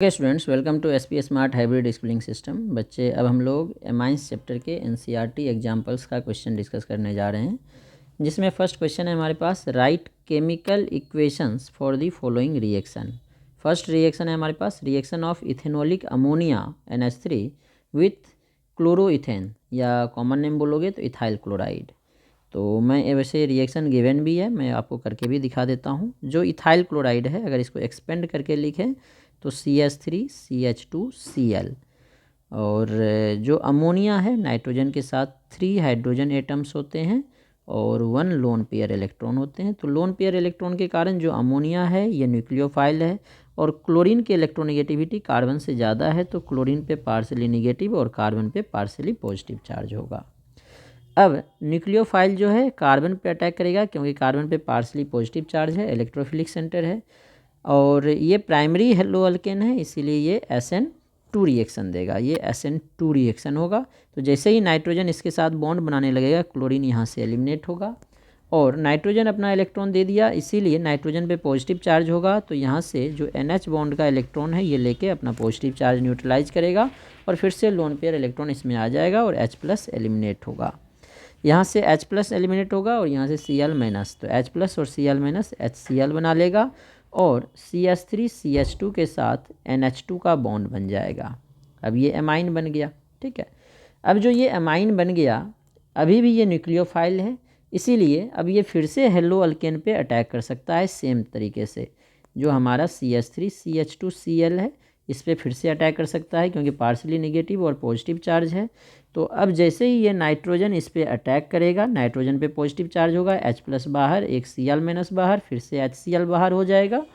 Okay students, welcome to SP smart hybrid schooling system. बच्चे, अब हम लोग एमाइंस चैप्टर के एनसीईआरटी एग्जाम्पल्स का क्वेश्चन डिस्कस करने जा रहे हैं, जिसमें फर्स्ट क्वेश्चन है हमारे पास, write chemical equations for the following reaction. First reaction है हमारे पास reaction of ethanolic ammonia NH3 with chloroethane, या कॉमन नेम बोलोगे तो इथाइल क्लोराइड। तो मैं वैसे रिएक्शन गिवन भी है, मैं आपको करके भी दिखा देता हूँ। जो इथाइल क्लोराइड है, अगर इसको एक्सपेंड करके लिखें तो CH3CH2Cl, और जो अमोनिया है नाइट्रोजन के साथ 3 हाइड्रोजन एटम्स होते हैं और 1 लोन पेयर इलेक्ट्रॉन होते हैं। तो लोन पेयर इलेक्ट्रॉन के कारण जो अमोनिया है ये न्यूक्लियोफाइल है, और क्लोरीन की इलेक्ट्रोनेगेटिविटी कार्बन से ज़्यादा है, तो क्लोरीन पे पार्शियली नेगेटिव और कार्बन पे पार्शियली पॉजिटिव चार्ज होगा। अब न्यूक्लियोफाइल जो है कार्बन पे अटैक करेगा, क्योंकि कार्बन पे पार्शियली पॉजिटिव चार्ज है, इलेक्ट्रोफिलिक सेंटर है, और ये प्राइमरी हेलो अल्केन है, इसीलिए ये SN2 रिएक्शन देगा। ये SN2 रिएक्शन होगा। तो जैसे ही नाइट्रोजन इसके साथ बॉन्ड बनाने लगेगा, क्लोरीन यहाँ से एलिमिनेट होगा, और नाइट्रोजन अपना इलेक्ट्रॉन दे दिया, इसीलिए नाइट्रोजन पे पॉजिटिव चार्ज होगा। तो यहाँ से जो NH बॉन्ड का इलेक्ट्रॉन है ये लेके अपना पॉजिटिव चार्ज न्यूट्रलाइज करेगा, और फिर से लोन पेयर इलेक्ट्रॉन इसमें आ जाएगा और H+ एलिमिनेट होगा। यहाँ से H+ एलिमिनेट होगा और यहाँ से Cl-, तो H+ और Cl- HCl बना लेगा, और CH3CH2 के साथ NH2 का बॉन्ड बन जाएगा। अब ये एमाइन बन गया। ठीक है, अब जो ये एमाइन बन गया, अभी भी ये न्यूक्लियोफाइल है, इसीलिए अब ये फिर से हेलो अल्केन पे अटैक कर सकता है सेम तरीके से। जो हमारा CH3CH2Cl है, इस पर फिर से अटैक कर सकता है, क्योंकि पार्शियली नेगेटिव और पॉजिटिव चार्ज है। तो अब जैसे ही ये नाइट्रोजन इस पर अटैक करेगा, नाइट्रोजन पे पॉजिटिव चार्ज होगा, H+ बाहर, एक Cl- बाहर, फिर से HCl बाहर हो जाएगा,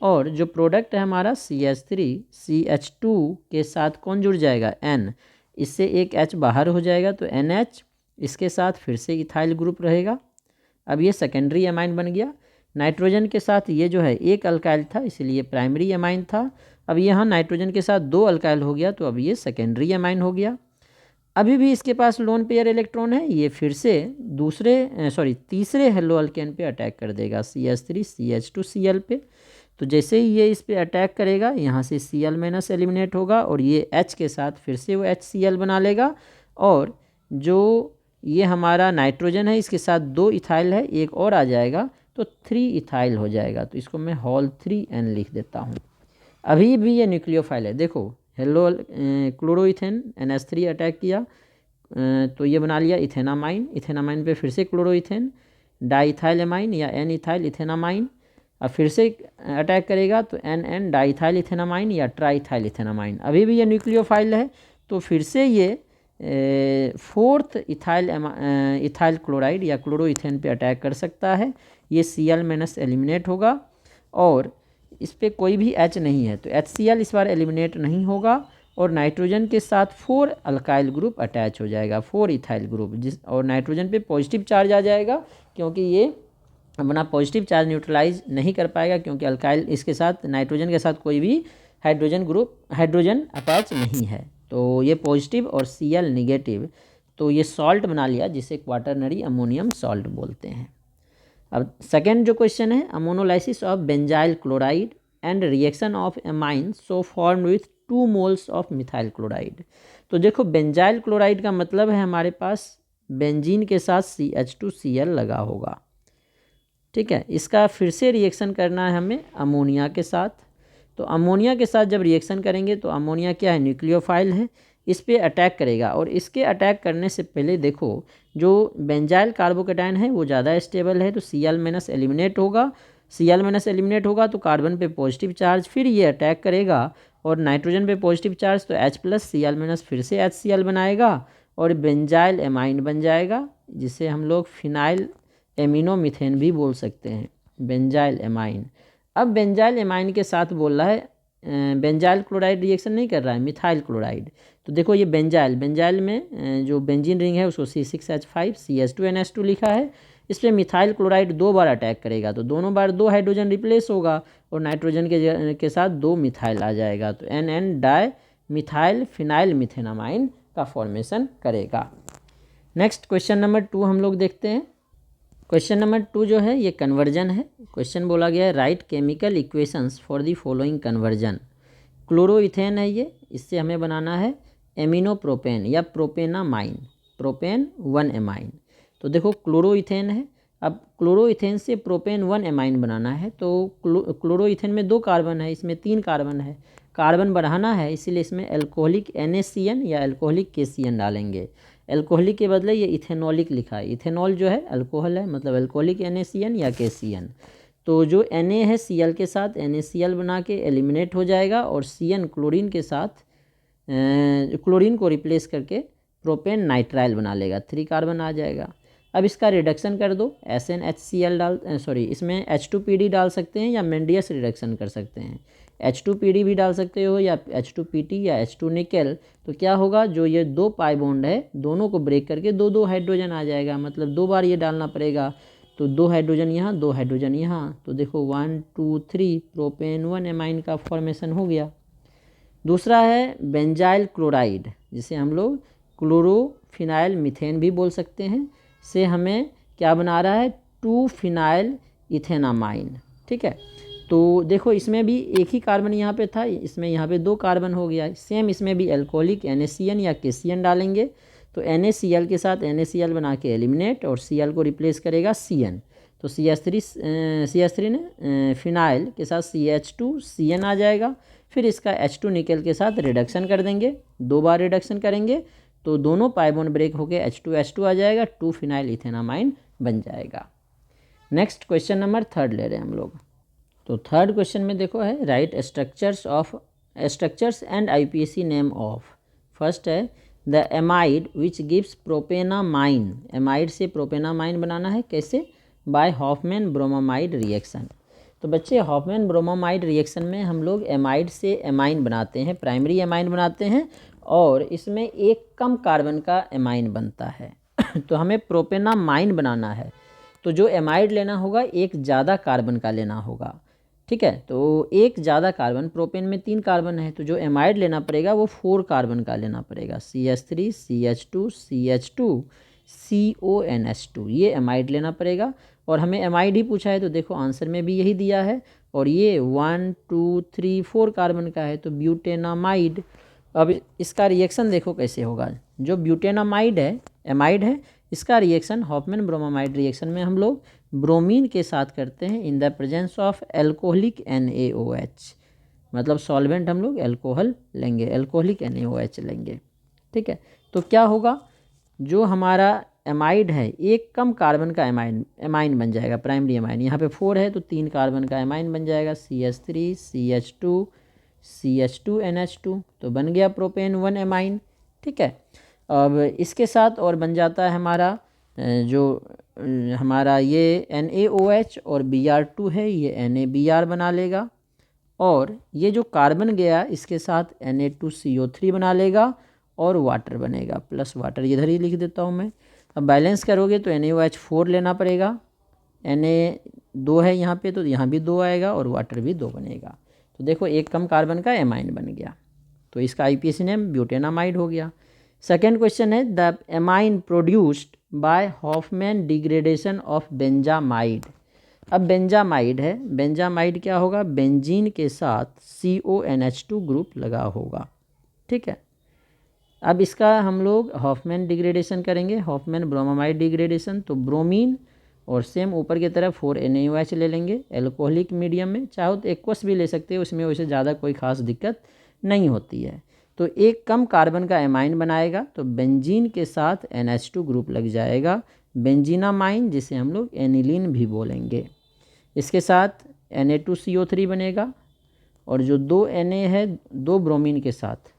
और जो प्रोडक्ट है हमारा CH3CH2 के साथ कौन जुड़ जाएगा, N, इससे एक H बाहर हो जाएगा, तो NH, इसके साथ फिर से इथाइल ग्रुप रहेगा। अब ये सेकेंडरी एमाइन बन गया। नाइट्रोजन के साथ ये जो है एक अल्काइल था, इसलिए प्राइमरी एमाइन था। अब यहाँ नाइट्रोजन के साथ 2 अल्काइल हो गया, तो अब ये सेकेंडरी एमाइन हो गया। अभी भी इसके पास लोन पेयर इलेक्ट्रॉन है, ये फिर से तीसरे हेलो अल्केन पे अटैक कर देगा, CH3CH2Cl पे। तो जैसे ही ये इस पे अटैक करेगा, यहाँ से Cl- एलिमिनेट होगा, और ये H के साथ फिर से वो HCl बना लेगा, और जो ये हमारा नाइट्रोजन है इसके साथ 2 इथाइल है, एक और आ जाएगा, तो 3 इथाइल हो जाएगा। तो इसको मैं होल 3N लिख देता हूँ। अभी भी ये न्यूक्लियोफाइल है। देखो, हेलो क्लोरोइथेन NH3 अटैक किया, तो ये बना लिया इथेनामाइन। इथेनामाइन पे फिर से क्लोरोइथेन, डाइथाइल एमाइन या N-इथाइल इथेनामाइन। अब फिर से अटैक करेगा, तो NN डाइथाइल इथेनामाइन या ट्राइथाइल इथेनामाइन। अभी भी ये न्यूक्लियोफाइल है, तो फिर से ये 4th इथाइल क्लोराइड या क्लोरोइथेन पे अटैक कर सकता है। ये Cl- एलिमिनेट होगा, और इस पर कोई भी H नहीं है, तो HCl इस बार एलिमिनेट नहीं होगा, और नाइट्रोजन के साथ 4 अल्काइल ग्रुप अटैच हो जाएगा, 4 इथाइल ग्रुप, और नाइट्रोजन पे पॉजिटिव चार्ज आ जाएगा, क्योंकि ये अपना पॉजिटिव चार्ज न्यूट्रलाइज नहीं कर पाएगा, क्योंकि अल्काइल इसके साथ, नाइट्रोजन के साथ कोई भी हाइड्रोजन अटैच नहीं है। तो ये पॉजिटिव और Cl निगेटिव, तो ये सॉल्ट बना लिया, जिसे क्वाटरनरी अमोनियम सॉल्ट बोलते हैं। अब सेकेंड जो क्वेश्चन है, ammonolysis of benzyl chloride and reaction of amine so formed with 2 moles of methyl chloride. तो देखो, बेंजाइल क्लोराइड का मतलब है हमारे पास बेंजीन के साथ CH2Cl लगा होगा। ठीक है, इसका फिर से रिएक्शन करना है हमें अमोनिया के साथ। तो अमोनिया के साथ जब रिएक्शन करेंगे, तो अमोनिया क्या है, न्यूक्लियोफाइल है, इस पर अटैक करेगा, और इसके अटैक करने से पहले देखो, जो बेंजाइल कार्बोकेटाइन है वो ज़्यादा स्टेबल है, तो Cl- एलिमिनेट होगा। Cl- एलिमिनेट होगा तो कार्बन पे पॉजिटिव चार्ज, फिर ये अटैक करेगा, और नाइट्रोजन पे पॉजिटिव चार्ज, तो H+ Cl- फिर से HCl बनाएगा, और बेंजाइल एमाइन बन जाएगा, जिसे हम लोग फिनाइल एमिनोमिथेन भी बोल सकते हैं, बेंजाइल एमाइन। अब बेंजाइल एमाइन के साथ बोल रहा है, बेंजाइल क्लोराइड रिएक्शन नहीं कर रहा है, मिथाइल क्लोराइड। तो देखो, ये बेंजाइल में जो बेंजीन रिंग है उसको C6H5 CH2NH2 लिखा है, इस पर मिथाइल क्लोराइड 2 बार अटैक करेगा, तो दोनों बार 2 हाइड्रोजन रिप्लेस होगा, और नाइट्रोजन के साथ 2 मिथाइल आ जाएगा, तो NN di methyl phenyl methenamine का फॉर्मेशन करेगा। नेक्स्ट क्वेश्चन नंबर 2 हम लोग देखते हैं। क्वेश्चन नंबर 2 जो है ये कन्वर्जन है। क्वेश्चन बोला गया है, right chemical equations for the following conversion. Chloroethane है ये, इससे हमें बनाना है एमिनोप्रोपेन या प्रोपेनामाइन, प्रोपेन 1 एमाइन। तो देखो क्लोरोइथेन है, अब क्लोरोइथेन से प्रोपेन 1 एमाइन बनाना है। तो क्लोरोइथेन में 2 कार्बन है, इसमें 3 कार्बन है, कार्बन बढ़ाना है, इसीलिए इसमें एल्कोहलिक NaCN या एल्कोहलिक KCN डालेंगे। एल्कोहलिक के बदले ये इथेनॉलिक लिखा है, इथेनॉल जो है अल्कोहल है, मतलब एल्कोहलिक NaCN या KCN। तो जो Na है Cl के साथ NaCl बना के एलिमिनेट हो जाएगा, और Cn क्लोरीन के साथ क्लोरीन को रिप्लेस करके प्रोपेन नाइट्राइल बना लेगा, 3 कार्बन आ जाएगा। अब इसका रिडक्शन कर दो, SnHCl इसमें H2PD डाल सकते हैं या मेंडियस रिडक्शन कर सकते हैं, H2PD भी डाल सकते हो या H2PT या H2 निकेल। तो क्या होगा, जो ये 2 पाई बॉन्ड है दोनों को ब्रेक करके 2 हाइड्रोजन आ जाएगा, मतलब 2 बार ये डालना पड़ेगा। तो 2 हाइड्रोजन यहाँ, 2 हाइड्रोजन यहाँ, तो देखो 1 2 3 प्रोपेन 1 एमाइन का फॉर्मेशन हो गया। दूसरा है बेंजाइल क्लोराइड, जिसे हम लोग क्लोरोफिनाइल मीथेन भी बोल सकते हैं, से हमें क्या बना रहा है 2 फिनाइल इथेनामाइन। ठीक है, तो देखो इसमें भी एक ही कार्बन यहाँ पे था, इसमें यहाँ पे 2 कार्बन हो गया। सेम इसमें भी एल्कोहलिक NaCN या KCN डालेंगे, तो NaCl के साथ NaCl बना के एलिमिनेट, और Cl को रिप्लेस करेगा Cn। तो CH3 ने फिनाइल के साथ CH2CN आ जाएगा। फिर इसका H2 निकेल के साथ रिडक्शन कर देंगे, 2 बार रिडक्शन करेंगे, तो दोनों पाई बॉन्ड ब्रेक होके H2 आ जाएगा, 2 फिनाइल इथेनामाइन बन जाएगा। नेक्स्ट क्वेश्चन नंबर 3 ले रहे हैं हम लोग। तो 3rd क्वेश्चन में देखो है write structures and IUPAC name of. First है the amide which gives propanamine, amide से प्रोपेनामाइन बनाना है, कैसे, बाय हॉफमैन ब्रोमामाइड रिएक्शन। तो बच्चे हॉफमैन ब्रोमामाइड रिएक्शन में हम लोग एमाइड से एमाइन बनाते हैं, प्राइमरी एमाइन बनाते हैं, और इसमें एक कम कार्बन का एमाइन बनता है। तो हमें प्रोपेनामाइन बनाना है, तो जो एमाइड लेना होगा एक ज़्यादा कार्बन का लेना होगा। ठीक है, तो एक ज़्यादा कार्बन, प्रोपेन में 3 कार्बन है, तो जो एमाइड लेना पड़ेगा वो 4 कार्बन का लेना पड़ेगा, CH3 CH2 CH2 CONH2, ये एमाइड लेना पड़ेगा। और हमें एमाइड ही पूछा है, तो देखो आंसर में भी यही दिया है, और ये 1 2 3 4 कार्बन का है, तो ब्यूटेनामाइड। अब इसका रिएक्शन देखो कैसे होगा, जो ब्यूटेनामाइड है, एमाइड है, इसका रिएक्शन हॉफमैन ब्रोमामाइड रिएक्शन में हम लोग ब्रोमीन के साथ करते हैं in the presence of alcoholic NaOH, मतलब सॉल्वेंट हम लोग एल्कोहल लेंगे, एल्कोहलिक NaOH लेंगे। ठीक है, तो क्या होगा, जो हमारा एमाइड है एक कम कार्बन का एमाइन बन जाएगा, प्राइमरी एमाइन, यहाँ पे 4 है तो 3 कार्बन का एमाइन बन जाएगा, CH3 CH2 CH2NH2, तो बन गया प्रोपेन 1 एमाइन। ठीक है, अब इसके साथ और बन जाता है हमारा जो हमारा ये NaOH और Br2 है, ये NaBr बना लेगा, और ये जो कार्बन गया इसके साथ Na2CO3 बना लेगा, और वाटर बनेगा, प्लस वाटर इधर ही लिख देता हूँ मैं। अब बैलेंस करोगे तो NaOH 4 लेना पड़ेगा, Na 2 है यहाँ पे, तो यहाँ भी 2 आएगा, और वाटर भी 2 बनेगा। तो देखो एक कम कार्बन का एमाइन बन गया, तो इसका IUPAC नेम ब्यूटेनामाइड हो गया। सेकेंड क्वेश्चन है the amine produced by Hofmann degradation of benzamide. अब बेंजामाइड है, बेंजामाइड क्या होगा, बेंजीन के साथ CONH2 ग्रुप लगा होगा। ठीक है, अब इसका हम लोग हॉफमैन डिग्रेडेशन करेंगे, हॉफमैन ब्रोमामाइड डिग्रेडेशन, तो ब्रोमीन और सेम ऊपर की तरफ 4 NaOH ले लेंगे एल्कोहलिक मीडियम में, चाहो तो एक्वस भी ले सकते हो, उसमें वैसे ज़्यादा कोई खास दिक्कत नहीं होती है। तो एक कम कार्बन का एमाइन बनाएगा, तो बेंजीन के साथ NH2 ग्रुप लग जाएगा, बेंजीनामाइन, जिसे हम लोग एनिलीन भी बोलेंगे। इसके साथ Na2CO3 बनेगा, और जो 2 Na है 2 ब्रोमीन के साथ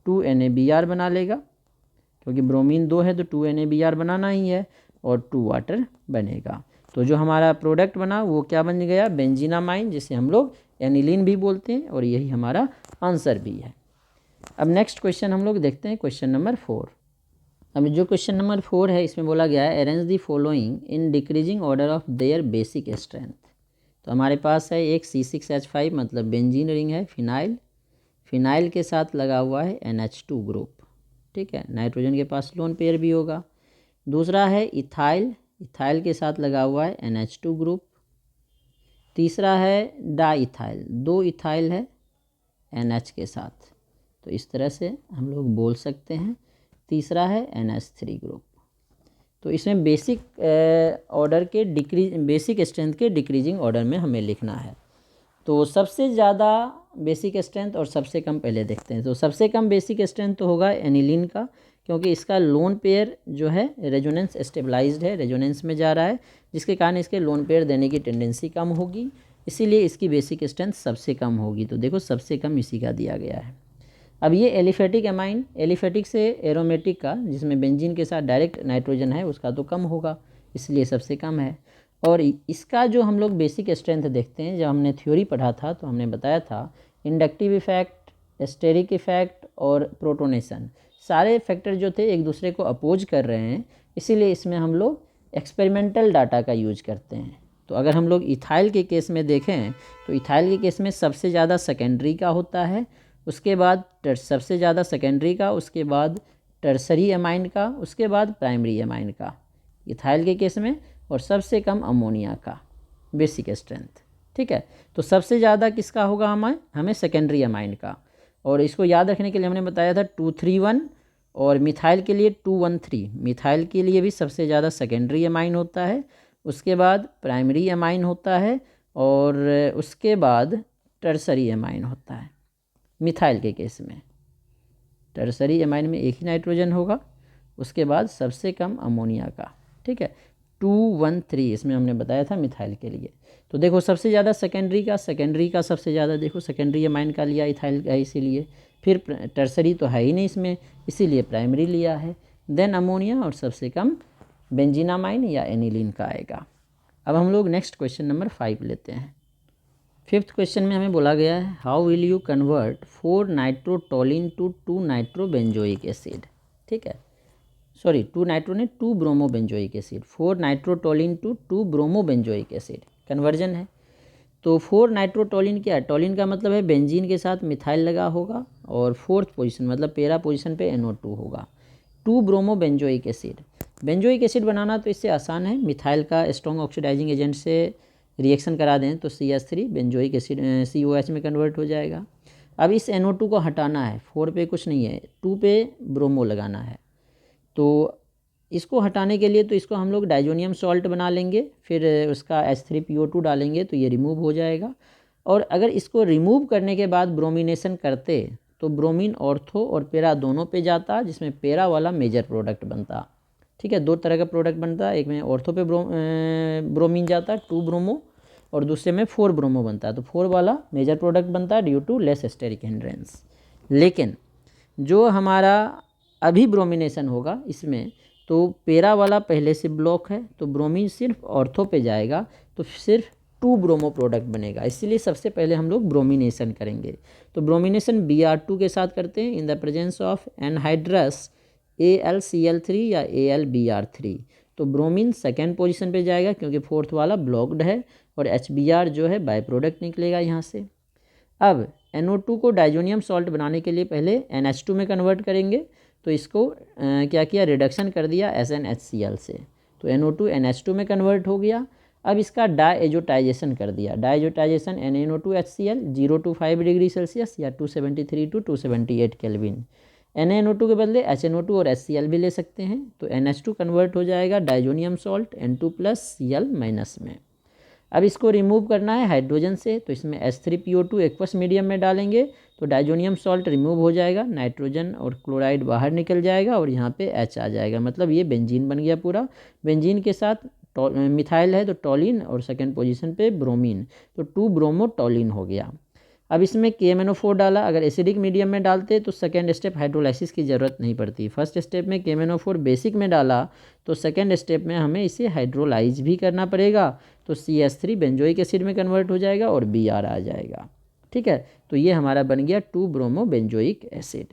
2 NaBr बना लेगा, क्योंकि ब्रोमीन 2 है तो 2 NaBr बनाना ही है, और 2 वाटर बनेगा। तो जो हमारा प्रोडक्ट बना वो क्या बन गया, बेंजीनामाइन, जिसे हम लोग एनिलीन भी बोलते हैं, और यही हमारा आंसर भी है। अब नेक्स्ट क्वेश्चन हम लोग देखते हैं, क्वेश्चन नंबर 4। अब जो क्वेश्चन नंबर 4 है इसमें बोला गया है arrange the following in decreasing order of their basic strength. तो हमारे पास है एक C6H5, मतलब बेंजीन रिंग है, फिनाइल, फिनाइल के साथ लगा हुआ है NH2 ग्रुप। ठीक है, नाइट्रोजन के पास लोन पेयर भी होगा। दूसरा है इथाइल, इथाइल के साथ लगा हुआ है NH2 ग्रुप। तीसरा है डाइथाइल, 2 इथाइल है, NH के साथ। तो इस तरह से हम लोग बोल सकते हैं। तीसरा है NH3 ग्रुप। तो इसमें बेसिक ऑर्डर के बेसिक स्ट्रेंथ के डिक्रीजिंग ऑर्डर में हमें लिखना है। तो सबसे ज़्यादा बेसिक स्ट्रेंथ और सबसे कम पहले देखते हैं। तो सबसे कम बेसिक स्ट्रेंथ तो होगा एनिलीन का, क्योंकि इसका लोन पेयर जो है रेजोनेंस स्टेबलाइज्ड है, रेजोनेंस में जा रहा है, जिसके कारण इसके लोन पेयर देने की टेंडेंसी कम होगी, इसीलिए इसकी बेसिक स्ट्रेंथ सबसे कम होगी। तो देखो सबसे कम इसी का दिया गया है। अब ये एलिफेटिक एमाइन, एलिफेटिक से एरोमेटिक का, जिसमें बेंजीन के साथ डायरेक्ट नाइट्रोजन है, उसका तो कम होगा, इसलिए सबसे कम है। और इसका जो हम लोग बेसिक स्ट्रेंथ देखते हैं, जब हमने थ्योरी पढ़ा था तो हमने बताया था इंडक्टिव इफेक्ट, स्टेरिक इफेक्ट और प्रोटोनेशन, सारे फैक्टर जो थे एक दूसरे को अपोज कर रहे हैं, इसीलिए इसमें हम लोग एक्सपेरिमेंटल डाटा का यूज करते हैं। तो अगर हम लोग इथाइल के केस में देखें तो इथाइल के केस में सबसे ज़्यादा सेकेंडरी का होता है, उसके बाद सबसे ज़्यादा सेकेंडरी का, उसके बाद टर्सरी एमाइन का, उसके बाद प्राइमरी एमाइन का इथाइल के केस में, और सबसे कम अमोनिया का बेसिक स्ट्रेंथ। ठीक है, तो सबसे ज़्यादा किसका होगा हमें सेकेंडरी एमाइन का। और इसको याद रखने के लिए हमने बताया था 231, और मिथाइल के लिए 213। मिथाइल के लिए भी सबसे ज़्यादा सेकेंडरी एमाइन होता है, उसके बाद प्राइमरी एमाइन होता है, और उसके बाद टर्सरी एमाइन होता है। मिथाइल के केस में टर्सरी एमाइन में एक ही नाइट्रोजन होगा, उसके बाद सबसे कम अमोनिया का। ठीक है, 213 इसमें हमने बताया था मिथाइल के लिए। तो देखो सबसे ज़्यादा सेकेंडरी का सबसे ज़्यादा देखो सेकेंडरी एमाइन का लिया इथाइल का, इसीलिए। फिर टर्सरी तो है ही नहीं इसमें, इसीलिए प्राइमरी लिया है, देन अमोनिया, और सबसे कम बेंजीनामाइन या एनिलीन का आएगा। अब हम लोग नेक्स्ट क्वेश्चन नंबर 5 लेते हैं। 5th क्वेश्चन में हमें बोला गया है how will you convert 4 nitrotoluene to 2 nitrobenzoic acid. ठीक है, सॉरी 2 नाइट्रो ने 2 bromobenzoic acid, 4 nitrotoluene to 2 bromobenzoic acid conversion है। तो 4 नाइट्रोटोलिन क्या है, टोलिन का मतलब है बेंजीन के साथ मिथाइल लगा होगा, और 4th पोजीशन मतलब पेरा पोजीशन पे NO2 होगा। 2 ब्रोमोबेंजोइक एसिड, बेंजोइक एसिड बनाना तो इससे आसान है, मिथाइल का स्ट्रॉन्ग ऑक्सीडाइजिंग एजेंट से रिएक्शन करा दें तो CH3 बेंजोइक एसिड COH में कन्वर्ट हो जाएगा। अब इस NO2 को हटाना है, 4 पे कुछ नहीं है, 2 पे ब्रोमो लगाना है। तो इसको हटाने के लिए तो इसको हम लोग डाइजोनियम सॉल्ट बना लेंगे, फिर उसका H3PO2 डालेंगे तो ये रिमूव हो जाएगा। और अगर इसको रिमूव करने के बाद ब्रोमिनेशन करते तो ब्रोमीन ऑर्थो और पेरा दोनों पे जाता, जिसमें पेरा वाला मेजर प्रोडक्ट बनता। ठीक है, 2 तरह का प्रोडक्ट बनता, एक में ऑर्थो पे ब्रोमीन जाता 2 ब्रोमो, और दूसरे में 4 ब्रोमो बनता है। तो 4 वाला मेजर प्रोडक्ट बनता है due to less steric hindrance. लेकिन जो हमारा अभी ब्रोमिनेशन होगा इसमें, तो पेरा वाला पहले से ब्लॉक है, तो ब्रोमीन सिर्फ ऑर्थो पे जाएगा, तो सिर्फ 2 ब्रोमो प्रोडक्ट बनेगा, इसीलिए सबसे पहले हम लोग ब्रोमिनेशन करेंगे। तो ब्रोमिनेशन Br2 के साथ करते हैं in the presence of anhydrous AlCl3 या AlBr3। तो ब्रोमीन सेकेंड पोजीशन पे जाएगा क्योंकि 4th वाला ब्लॉक्ड है, और HBr जो है बाय प्रोडक्ट निकलेगा यहाँ से। अब NO2 को डाइजोनियम सॉल्ट बनाने के लिए पहले NH2 में कन्वर्ट करेंगे, तो इसको क्या किया, रिडक्शन कर दिया SnHCl से, तो NO2 NH2 में कन्वर्ट हो गया। अब इसका डायजोटाइजेशन कर दिया, डायजोटाइजेशन NaNO2HCl 0 to 5 डिग्री सेल्सियस या 273 to 278 केल्विन। NaNO2 के बदले HNO2 और HCl भी ले सकते हैं, तो NH2 कन्वर्ट हो जाएगा डाइजोनियम सॉल्ट N2+Cl- में। अब इसको रिमूव करना है हाइड्रोजन से, तो इसमें H3PO2 एक्वस मीडियम में डालेंगे, तो डाइजोनियम सॉल्ट रिमूव हो जाएगा, नाइट्रोजन और क्लोराइड बाहर निकल जाएगा, और यहाँ पे H आ जाएगा, मतलब ये बेंजीन बन गया पूरा। बेंजीन के साथ मिथाइल है तो टोलिन, और सेकेंड पोजीशन पे ब्रोमीन, तो 2 ब्रोमोटोलिन हो गया। अब इसमें KMNO4 डाला, अगर एसिडिक मीडियम में डालते तो सेकेंड स्टेप हाइड्रोलाइसिस की ज़रूरत नहीं पड़ती। फर्स्ट स्टेप में KMNO4 बेसिक में डाला, तो सेकेंड स्टेप में हमें इसे हाइड्रोलाइज भी करना पड़ेगा, तो CH3 बेंजोइक एसिड में कन्वर्ट हो जाएगा और Br आ जाएगा। ठीक है, तो ये हमारा बन गया 2 ब्रोमो बेंजोइक एसिड।